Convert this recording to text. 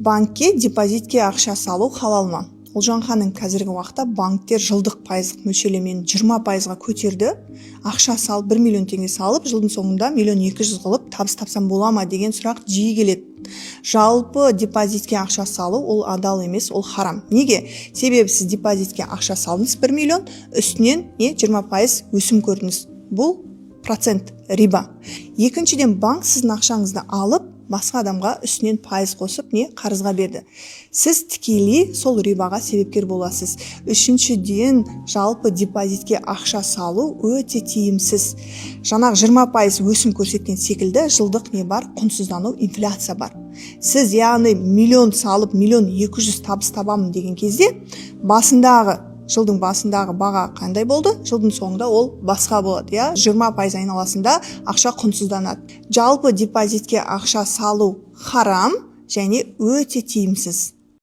банкке депозитке ақша салу халал ма? Олжан ханым, қазіргі уақытта банктер жылдық пайыздық мөлшерлемені 20%-ға көтерді. Ақша салып 1 миллион теңге салып, жылдың соңында 1,2 миллион қылып табыс тапсам бола ма деген сұрақ жиі келеді. Жалпы депозитке ақша салу ол адал емес, ол харам. Неге? Себебі сіз депозитке ақша салдыңыз 1 миллион, үстінен 20% өсім көрдіңіз. Бұл процент риба. Екіншіден, банк сіздің ақшаңызды алып, басқа адамға үстінен пайыз қосып қарызға берді. Сіз тікелей сол рибаға себепкер боласыз. Үшіншіден, жалпы депозитке ақша салу өте тиімсіз. Жаңағы 20% өсім көрсеткен секілді жылдық бар? Құнсыздану, инфляция бар. Сіз яғни миллион салып 1,2 миллион табыс табамын деген кезде жылдың басындағы баға қандай болды? Жылдың соңында ол басқа болады, 20% айналасында ақша құнсызданады. Жалпы депозитке ақша салу харам және өте тиімсіз.